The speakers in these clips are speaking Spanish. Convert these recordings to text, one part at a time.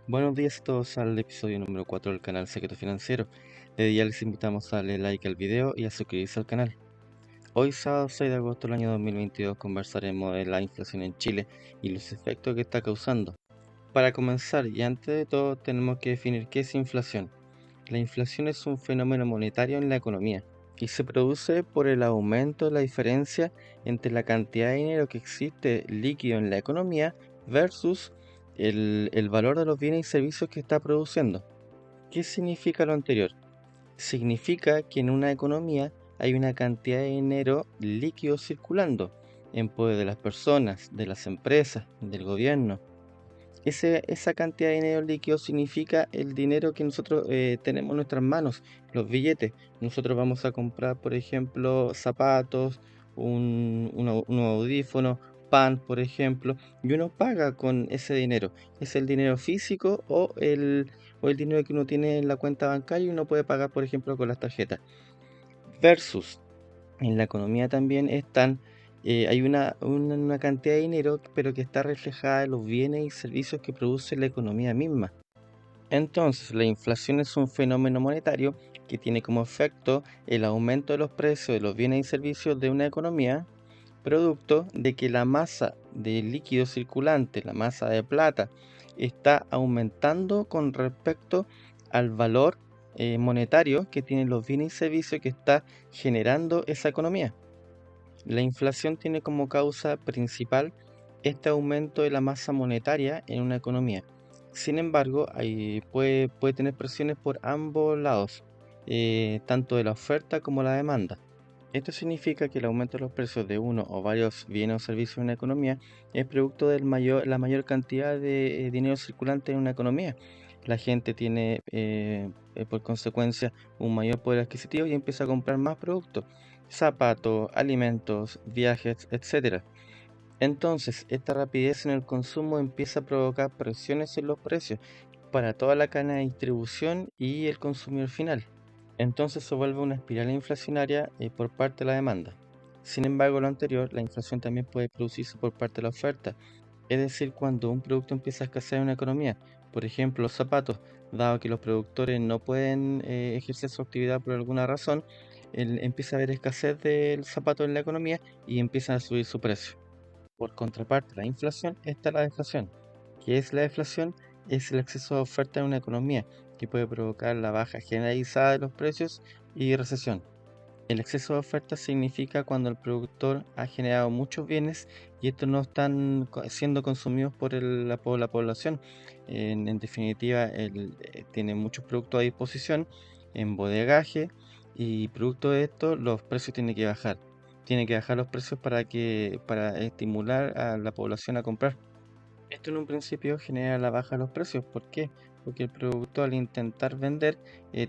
Buenos días a todos al episodio número 4 del canal Secreto Financiero. Desde ya les invitamos a darle like al video y a suscribirse al canal. Hoy sábado 6 de agosto del año 2022 conversaremos de la inflación en Chile y los efectos que está causando. Para comenzar y antes de todo tenemos que definir qué es inflación. La inflación es un fenómeno monetario en la economía y se produce por el aumento de la diferencia entre la cantidad de dinero que existe líquido en la economía versus el valor de los bienes y servicios que está produciendo. ¿Qué significa lo anterior? Significa que en una economía hay una cantidad de dinero líquido circulando en poder de las personas, de las empresas, del gobierno. Esa cantidad de dinero líquido significa el dinero que nosotros tenemos en nuestras manos, los billetes. Nosotros vamos a comprar, por ejemplo, zapatos, un audífono, pan, por ejemplo, y uno paga con ese dinero. Es el dinero físico o el dinero que uno tiene en la cuenta bancaria y uno puede pagar, por ejemplo, con las tarjetas. Versus en la economía también hay una cantidad de dinero, pero que está reflejada en los bienes y servicios que produce la economía misma. Entonces, la inflación es un fenómeno monetario que tiene como efecto el aumento de los precios de los bienes y servicios de una economía, producto de que la masa de líquido circulante, la masa de plata, está aumentando con respecto al valor monetario que tienen los bienes y servicios que está generando esa economía. La inflación tiene como causa principal este aumento de la masa monetaria en una economía. Sin embargo, puede tener presiones por ambos lados, tanto de la oferta como la demanda. Esto significa que el aumento de los precios de uno o varios bienes o servicios en una economía es producto de la mayor cantidad de dinero circulante en una economía. La gente tiene, por consecuencia, un mayor poder adquisitivo y empieza a comprar más productos, zapatos, alimentos, viajes, etcétera. Entonces, esta rapidez en el consumo empieza a provocar presiones en los precios para toda la cadena de distribución y el consumidor final. Entonces se vuelve una espiral inflacionaria por parte de la demanda. Sin embargo, lo anterior, la inflación también puede producirse por parte de la oferta, es decir, cuando un producto empieza a escasear en una economía. Por ejemplo, los zapatos, dado que los productores no pueden ejercer su actividad por alguna razón, empieza a haber escasez del zapato en la economía y empiezan a subir su precio. Por contraparte, la inflación está la deflación. ¿Qué es la deflación? Es el exceso de oferta en una economía que puede provocar la baja generalizada de los precios y recesión. El exceso de oferta significa cuando el productor ha generado muchos bienes y estos no están siendo consumidos por la población. En definitiva, tiene muchos productos a disposición en bodegaje y producto de esto los precios tienen que bajar. Tiene que bajar los precios para estimular a la población a comprar. Esto en un principio genera la baja de los precios. ¿Por qué? Porque el productor al intentar vender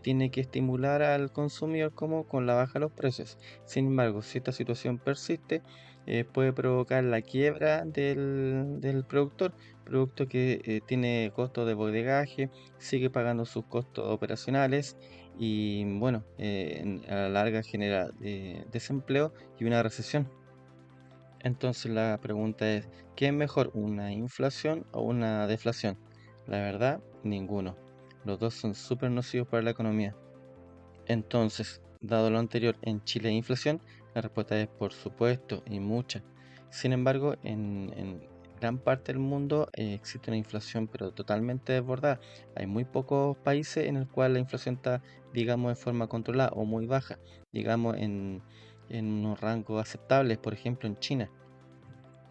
tiene que estimular al consumidor como con la baja de los precios. Sin embargo, si esta situación persiste, puede provocar la quiebra del productor, producto que tiene costos de bodegaje, sigue pagando sus costos operacionales y bueno, a la larga genera desempleo y una recesión. Entonces la pregunta es, ¿qué es mejor, una inflación o una deflación? La verdad, ninguno. Los dos son súper nocivos para la economía. Entonces, dado lo anterior, en Chile hay inflación, la respuesta es por supuesto y mucha. Sin embargo, en gran parte del mundo existe una inflación pero totalmente desbordada. Hay muy pocos países en el cual la inflación está, digamos, de forma controlada o muy baja, digamos, en unos rangos aceptables, por ejemplo, en China.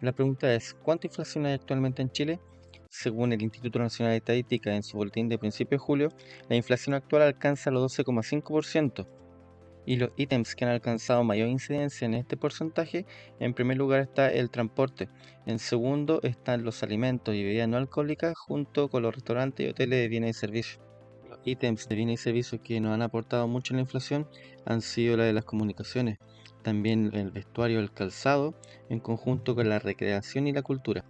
La pregunta es, ¿cuánta inflación hay actualmente en Chile? Según el Instituto Nacional de Estadística en su boletín de principio de julio, la inflación actual alcanza los 12,5% y los ítems que han alcanzado mayor incidencia en este porcentaje, en primer lugar está el transporte, en segundo están los alimentos y bebidas no alcohólicas junto con los restaurantes y hoteles de bienes y servicios. Los ítems de bienes y servicios que nos han aportado mucho en la inflación han sido la de las comunicaciones, también el vestuario, el calzado, en conjunto con la recreación y la cultura.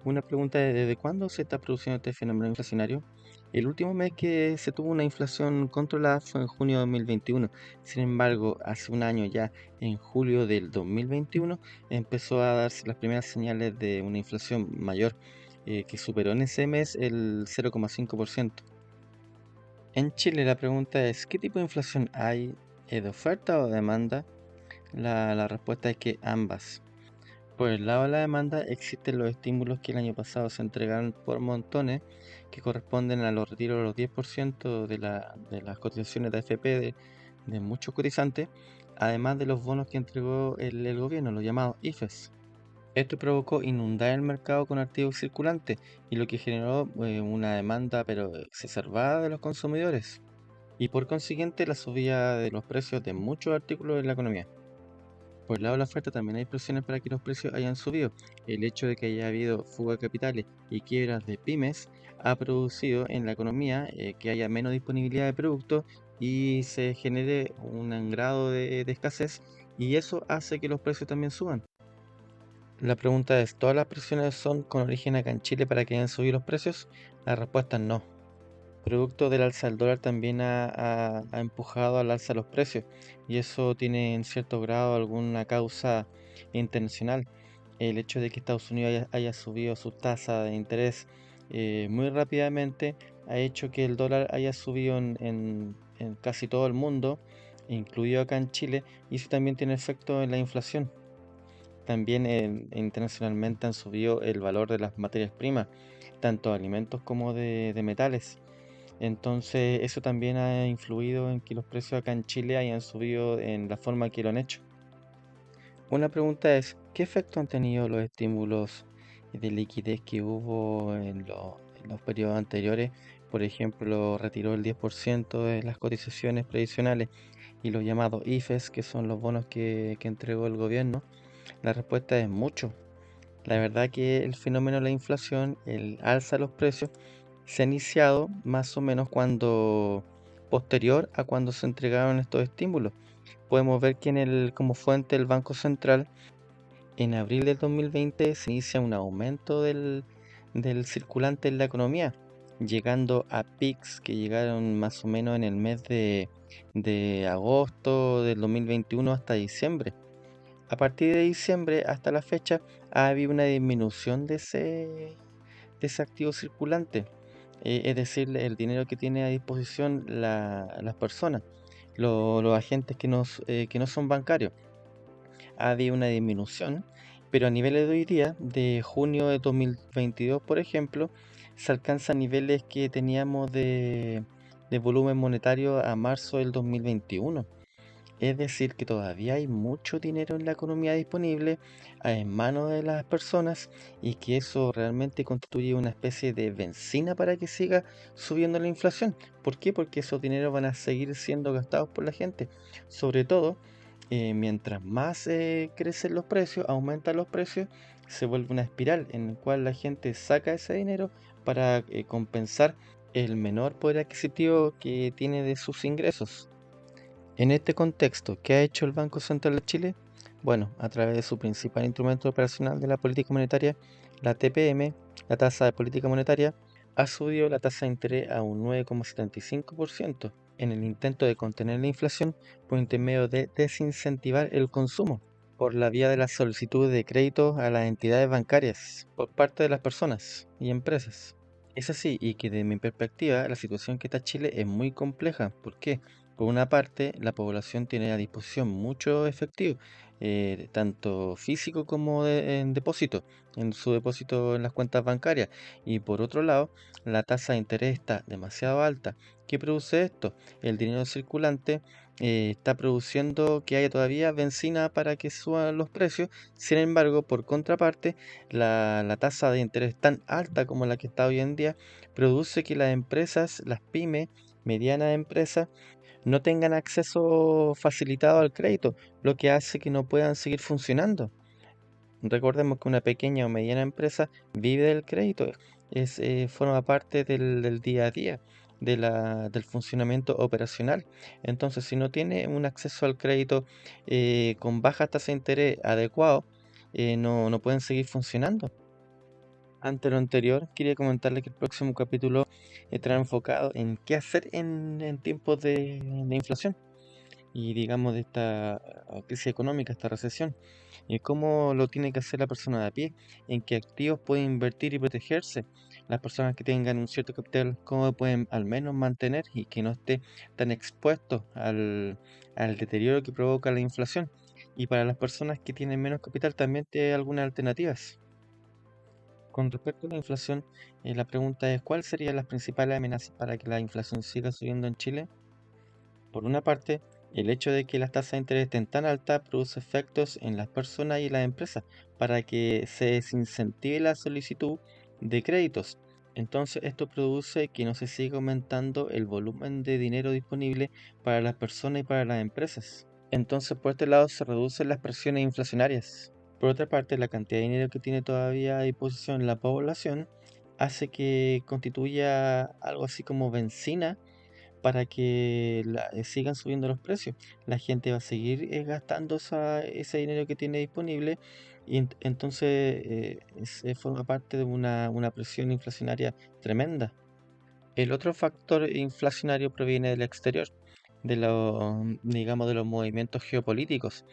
Una pregunta es, ¿desde cuándo se está produciendo este fenómeno inflacionario? El último mes que se tuvo una inflación controlada fue en junio de 2021. Sin embargo, hace un año ya, en julio del 2021, empezó a darse las primeras señales de una inflación mayor. que superó en ese mes el 0,5%. En Chile la pregunta es, ¿qué tipo de inflación hay? ¿De oferta o demanda? La respuesta es que ambas. Por el lado de la demanda existen los estímulos que el año pasado se entregaron por montones, que corresponden a los retiros de los 10% de las cotizaciones de AFP de muchos cotizantes, además de los bonos que entregó el gobierno, los llamados IFES. Esto provocó inundar el mercado con activos circulantes y lo que generó una demanda pero exacerbada de los consumidores y por consiguiente la subida de los precios de muchos artículos en la economía. Por el lado de la oferta también hay presiones para que los precios hayan subido. El hecho de que haya habido fuga de capitales y quiebras de pymes ha producido en la economía que haya menos disponibilidad de productos y se genere un grado de escasez y eso hace que los precios también suban. La pregunta es, ¿todas las presiones son con origen acá en Chile para que hayan subido los precios? La respuesta es no. Producto del alza del dólar también ha empujado al alza los precios y eso tiene en cierto grado alguna causa internacional. El hecho de que Estados Unidos haya subido su tasa de interés muy rápidamente ha hecho que el dólar haya subido en casi todo el mundo, incluido acá en Chile, y eso también tiene efecto en la inflación. También internacionalmente han subido el valor de las materias primas, tanto de alimentos como de metales. Entonces, eso también ha influido en que los precios acá en Chile hayan subido en la forma que lo han hecho. Una pregunta es, ¿qué efecto han tenido los estímulos de liquidez que hubo en los periodos anteriores? Por ejemplo, retiró el 10% de las cotizaciones previsionales y los llamados IFES, que son los bonos que entregó el gobierno. La respuesta es mucho. La verdad que el fenómeno de la inflación, el alza de los precios, se ha iniciado más o menos cuando posterior a cuando se entregaron estos estímulos. Podemos ver que como fuente del Banco Central, en abril del 2020 se inicia un aumento del circulante en la economía, llegando a pics que llegaron más o menos en el mes de agosto del 2021 hasta diciembre. A partir de diciembre hasta la fecha ha habido una disminución de ese activo circulante, es decir, el dinero que tiene a disposición las personas, los agentes que no son bancarios. Ha habido una disminución, pero a niveles de hoy día, de junio de 2022, por ejemplo, se alcanzan niveles que teníamos de volumen monetario a marzo del 2021. Es decir, que todavía hay mucho dinero en la economía disponible en manos de las personas y que eso realmente constituye una especie de benzina para que siga subiendo la inflación. ¿Por qué? Porque esos dineros van a seguir siendo gastados por la gente. Sobre todo, mientras más crecen los precios, aumentan los precios, se vuelve una espiral en la cual la gente saca ese dinero para compensar el menor poder adquisitivo que tiene de sus ingresos. En este contexto, ¿qué ha hecho el Banco Central de Chile? Bueno, a través de su principal instrumento operacional de la política monetaria, la TPM, la tasa de política monetaria, ha subido la tasa de interés a un 9,75% en el intento de contener la inflación por intermedio de desincentivar el consumo por la vía de la solicitud de crédito a las entidades bancarias por parte de las personas y empresas. Es así, y que de mi perspectiva, la situación que está Chile es muy compleja. ¿Por qué? Por una parte, la población tiene a disposición mucho efectivo, tanto físico como en depósito, en su depósito en las cuentas bancarias. Y por otro lado, la tasa de interés está demasiado alta. ¿Qué produce esto? El dinero circulante está produciendo que haya todavía benzina para que suban los precios. Sin embargo, por contraparte, la tasa de interés tan alta como la que está hoy en día produce que las empresas, las pymes, medianas empresas, no tengan acceso facilitado al crédito, lo que hace que no puedan seguir funcionando. Recordemos que una pequeña o mediana empresa vive del crédito, forma parte del día a día, del funcionamiento operacional. Entonces, si no tiene un acceso al crédito con baja tasa de interés adecuado, no pueden seguir funcionando. Ante lo anterior, quería comentarle que el próximo capítulo estará enfocado en qué hacer en tiempos de inflación y digamos de esta crisis económica, esta recesión. ¿Y cómo lo tiene que hacer la persona de a pie? ¿En qué activos puede invertir y protegerse? Las personas que tengan un cierto capital, ¿cómo pueden al menos mantener y que no esté tan expuesto al deterioro que provoca la inflación? Y para las personas que tienen menos capital, también tiene algunas alternativas. Con respecto a la inflación, la pregunta es, ¿cuáles serían las principales amenazas para que la inflación siga subiendo en Chile? Por una parte, el hecho de que las tasas de interés estén tan altas produce efectos en las personas y las empresas para que se desincentive la solicitud de créditos. Entonces, esto produce que no se siga aumentando el volumen de dinero disponible para las personas y para las empresas. Entonces, por este lado, se reducen las presiones inflacionarias. Por otra parte, la cantidad de dinero que tiene todavía a disposición la población hace que constituya algo así como benzina para que sigan subiendo los precios. La gente va a seguir gastando ese dinero que tiene disponible y entonces forma parte de una presión inflacionaria tremenda. El otro factor inflacionario proviene del exterior, digamos, de los movimientos geopolíticos.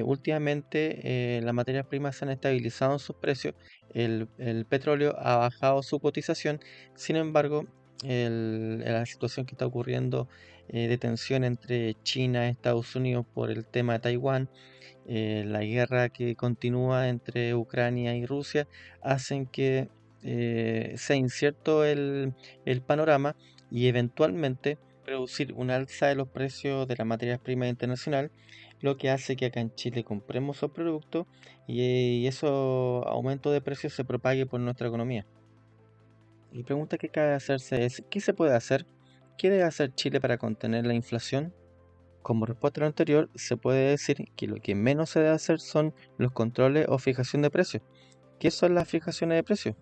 Últimamente las materias primas se han estabilizado en sus precios, el petróleo ha bajado su cotización, sin embargo, la situación que está ocurriendo de tensión entre China y Estados Unidos por el tema de Taiwán, la guerra que continúa entre Ucrania y Rusia, hacen que sea incierto el panorama y eventualmente producir un alza de los precios de las materias primas internacional, lo que hace que acá en Chile compremos esos productos y eso aumento de precios se propague por nuestra economía. La pregunta que cabe hacerse es, ¿qué se puede hacer? ¿Qué debe hacer Chile para contener la inflación? Como respuesta a lo anterior, se puede decir que lo que menos se debe hacer son los controles o fijación de precios. ¿Qué son las fijaciones de precios?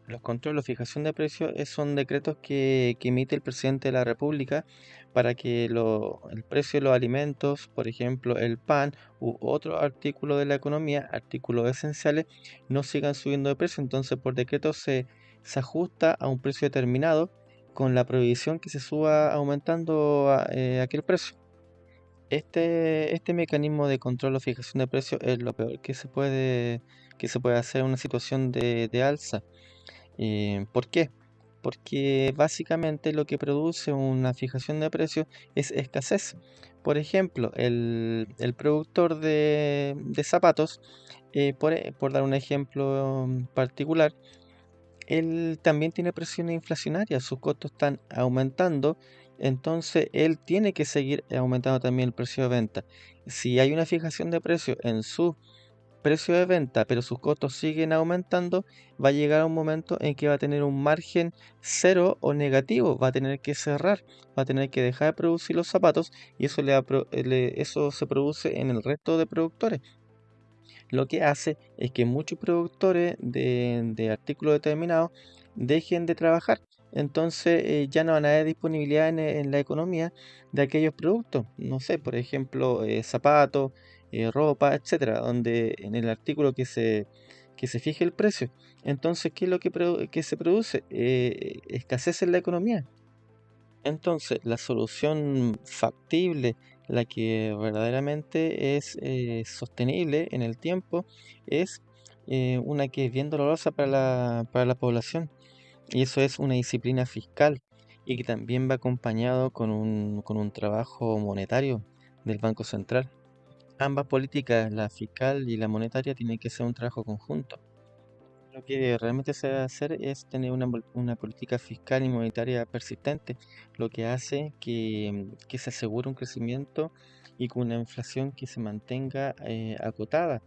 Los controles o fijación de precios son decretos que emite el presidente de la República para que el precio de los alimentos, por ejemplo el pan u otros artículos de la economía, artículos esenciales, no sigan subiendo de precio. Entonces por decreto se ajusta a un precio determinado con la prohibición que se suba aumentando aquel precio. Este mecanismo de control o fijación de precios es lo peor que se puede hacer en una situación de alza. ¿Por qué? Porque básicamente lo que produce una fijación de precios es escasez. Por ejemplo, el productor de zapatos, por dar un ejemplo particular, él también tiene presiones inflacionarias, sus costos están aumentando, entonces él tiene que seguir aumentando también el precio de venta. Si hay una fijación de precio en su precio de venta, pero sus costos siguen aumentando, va a llegar a un momento en que va a tener un margen cero o negativo, va a tener que cerrar, va a tener que dejar de producir los zapatos y eso, eso se produce en el resto de productores. Lo que hace es que muchos productores de artículos determinados dejen de trabajar. Entonces ya no van a haber disponibilidad en la economía de aquellos productos. No sé, por ejemplo, zapatos, ropa, etcétera, donde en el artículo que se fije el precio. Entonces, ¿qué es lo que se produce? Escasez en la economía. Entonces, la solución factible, la que verdaderamente es sostenible en el tiempo, es una que es bien dolorosa para la población, y eso es una disciplina fiscal, y que también va acompañado con un trabajo monetario del Banco Central. Ambas políticas, la fiscal y la monetaria, tienen que ser un trabajo conjunto. Lo que realmente se debe hacer es tener una política fiscal y monetaria persistente, lo que hace que se asegure un crecimiento y con una inflación que se mantenga acotada.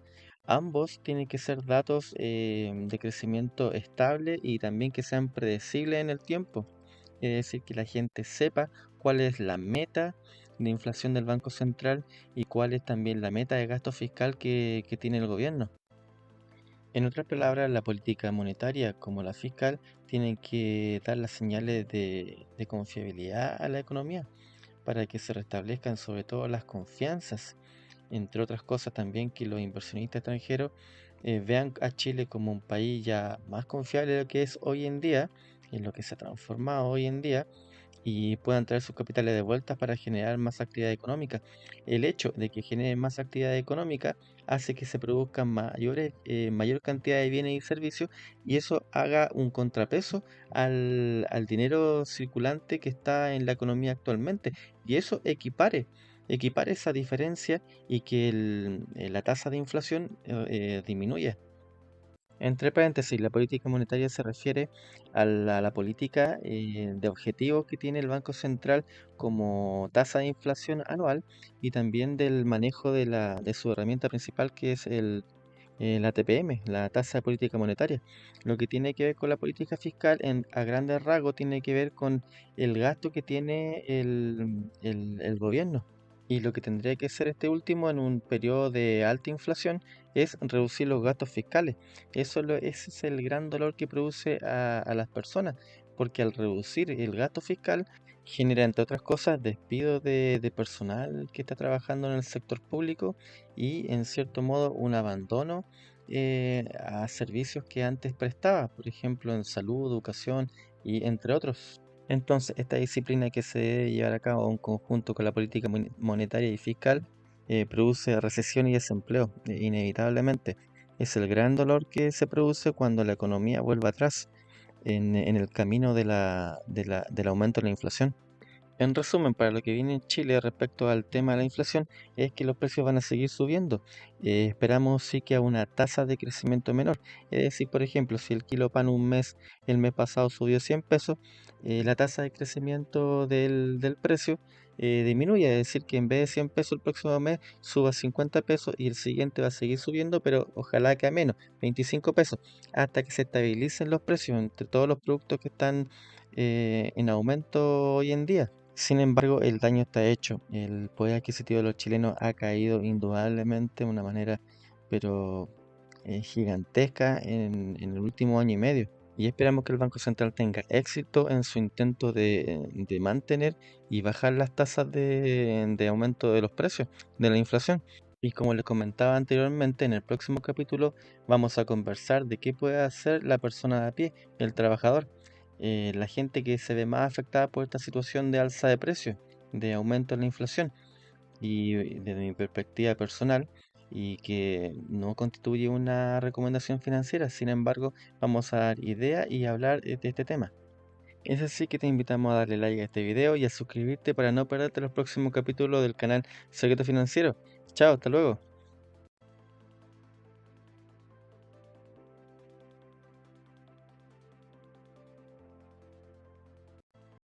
Ambos tienen que ser datos de crecimiento estable y también que sean predecibles en el tiempo. Es decir, que la gente sepa cuál es la meta de inflación del Banco Central y cuál es también la meta de gasto fiscal que tiene el gobierno. En otras palabras, la política monetaria como la fiscal tienen que dar las señales de confiabilidad a la economía para que se restablezcan sobre todo las confianzas, entre otras cosas también que los inversionistas extranjeros vean a Chile como un país ya más confiable de lo que es hoy en día, en lo que se ha transformado hoy en día, y puedan traer sus capitales de vuelta para generar más actividad económica. El hecho de que generen más actividad económica hace que se produzcan mayor cantidad de bienes y servicios y eso haga un contrapeso al dinero circulante que está en la economía actualmente. Y eso equipare esa diferencia y que la tasa de inflación disminuya. Entre paréntesis, la política monetaria se refiere a la política de objetivos que tiene el Banco Central como tasa de inflación anual y también del manejo de su herramienta principal que es la TPM, la tasa de política monetaria. Lo que tiene que ver con la política fiscal a grandes rasgos tiene que ver con el gasto que tiene el gobierno. Y lo que tendría que hacer este último en un periodo de alta inflación es reducir los gastos fiscales. Ese es el gran dolor que produce a las personas, porque al reducir el gasto fiscal genera, entre otras cosas, despido de personal que está trabajando en el sector público y, en cierto modo, un abandono a servicios que antes prestaba, por ejemplo, en salud, educación y entre otros. Entonces, esta disciplina que se debe llevar a cabo en conjunto con la política monetaria y fiscal produce recesión y desempleo, inevitablemente. Es el gran dolor que se produce cuando la economía vuelve atrás en el camino del aumento de la inflación. En resumen, para lo que viene en Chile respecto al tema de la inflación, es que los precios van a seguir subiendo. Esperamos sí que a una tasa de crecimiento menor. Es decir, por ejemplo, si el kilo pan el mes pasado subió 100 pesos, la tasa de crecimiento del precio disminuye. Es decir, que en vez de 100 pesos el próximo mes suba 50 pesos y el siguiente va a seguir subiendo, pero ojalá que a menos, 25 pesos, hasta que se estabilicen los precios entre todos los productos que están en aumento hoy en día. Sin embargo, el daño está hecho. El poder adquisitivo de los chilenos ha caído indudablemente de una manera, pero gigantesca en el último año y medio. Y esperamos que el Banco Central tenga éxito en su intento de mantener y bajar las tasas de aumento de los precios, de la inflación. Y como les comentaba anteriormente, en el próximo capítulo vamos a conversar de qué puede hacer la persona de a pie, el trabajador, la gente que se ve más afectada por esta situación de alza de precios, de aumento de la inflación. Y desde mi perspectiva personal, y que no constituye una recomendación financiera, sin embargo, vamos a dar idea y hablar de este tema. Es así que te invitamos a darle like a este video y a suscribirte para no perderte los próximos capítulos del canal Secreto Financiero. Chao, hasta luego.